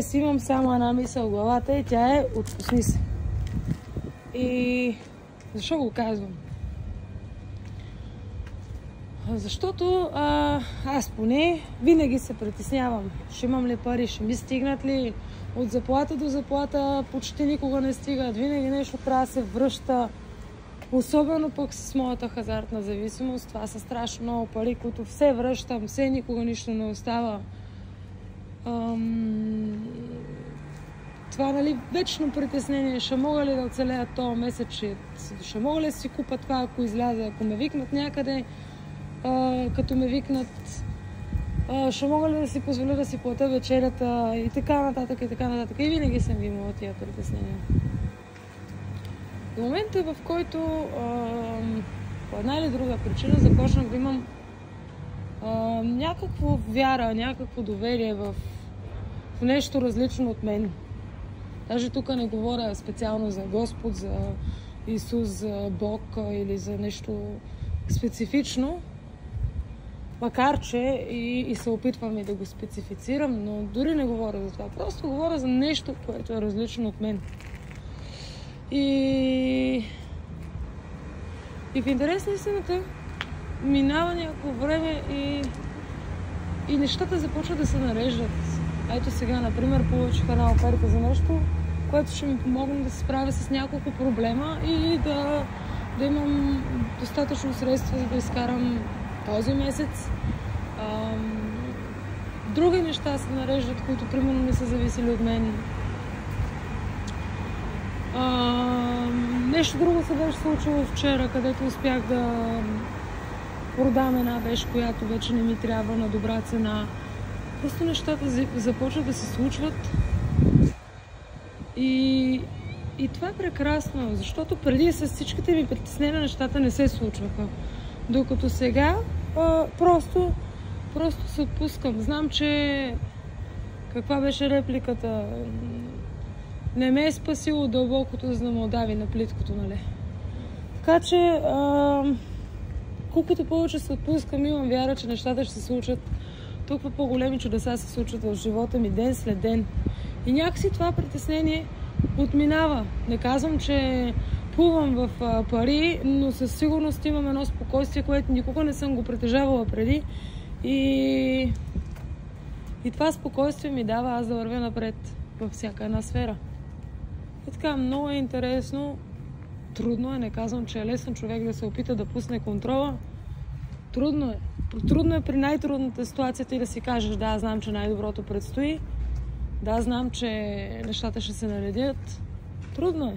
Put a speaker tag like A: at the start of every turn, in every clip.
A: Си имам само една мисъл в главата и тя е отпусни се. И защо го казвам? Защото аз поне винаги се притеснявам. Ще имам ли пари, ще ми стигнат ли? От заплата до заплата почти никога не стигат. Винаги нещо трябва да се връща. Особено пък с моята хазартна зависимост. Това са страшно много пари, които все връщам, все никога нищо не остава. Това, нали, вечно притеснение. Ще мога ли да оцелея този месец? Ще мога ли да си купа това, ако изляза? Ако ме викнат някъде, като ме викнат, ще мога ли да си позволя да си платя вечерята и така нататък, и така нататък. И винаги съм ги имала тия притеснения. До момента, в който по една или друга причина започнах да имам някаква вяра, някакво доверие в нещо различно от мен. Даже тук не говоря специално за Господ, за Исус, за Бог или за нещо специфично, макар че и се опитвам и да го специфицирам, но дори не говоря за това. Просто говоря за нещо, което е различно от мен. И в интерес на истината минава някакво време и нещата започват да се нареждат. Ето сега, например, получих една оферта за нещо, което ще ми помогне да се справя с няколко проблема и да имам достатъчно средства, за да изкарам този месец. Други неща се нареждат, които примерно не са зависели от мен. Нещо друго се беше случило вчера, където успях да продам една вещ, която вече не ми трябва на добра цена. Просто нещата започват да се случват и това е прекрасно, защото преди с всичките ми притеснения нещата не се случваха. Докато сега просто се отпускам. Знам, че каква беше репликата? Не ме е спасило дълбокото, за да ме удави на плиткото, нали? Така че, колкото повече се отпускам, имам вяра, че нещата ще се случат. Толкова по-големи чудеса се случват в живота ми ден след ден. И някакси това притеснение отминава. Не казвам, че плувам в пари, но със сигурност имам едно спокойствие, което никога не съм го притежавала преди. И това спокойствие ми дава аз да вървя напред във всяка една сфера. И така, много е интересно. Трудно е, не казвам, че е лесно човек да се опита да пусне контрола. Трудно е. Трудно е при най-трудната ситуация ти да си кажеш: да, знам, че най-доброто предстои. Да, знам, че нещата ще се наредят. Трудно е.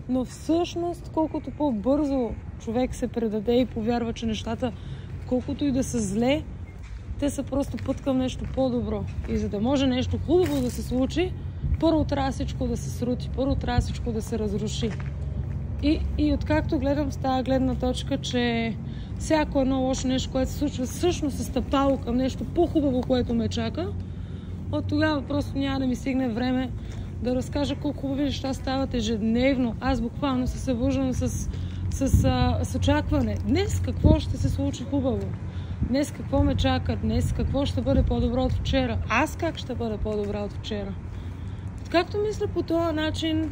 A: Но всъщност, колкото по-бързо човек се предаде и повярва, че нещата, колкото и да са зле, те са просто път към нещо по-добро. И за да може нещо хубаво да се случи, първо трябва всичко да се срути, първо трябва всичко да се разруши. И откакто гледам с тази гледна точка, че всяко едно лошо нещо, което се случва, всъщност е стъпало към нещо по-хубаво, което ме чака, от тогава просто няма да ми стигне време да разкажа колко хубави неща стават ежедневно. Аз буквално се събуждам с очакване. Днес какво ще се случи хубаво? Днес какво ме чака? Днес какво ще бъде по-добро от вчера? Аз как ще бъда по-добра от вчера? Както мисля по този начин,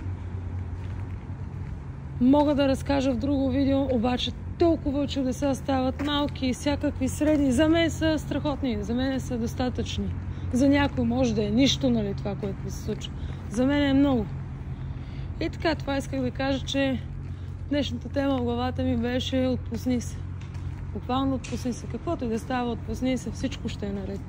A: мога да разкажа в друго видео, обаче толкова чудеса стават, малки, всякакви, средни. За мен са страхотни, за мен са достатъчни. За някой може да е нищо, нали, това, което ми се случва. За мен е много. И така, това исках да кажа, че днешната тема в главата ми беше: отпусни се. Буквално отпусни се. Каквото и да става, отпусни се, всичко ще е наред.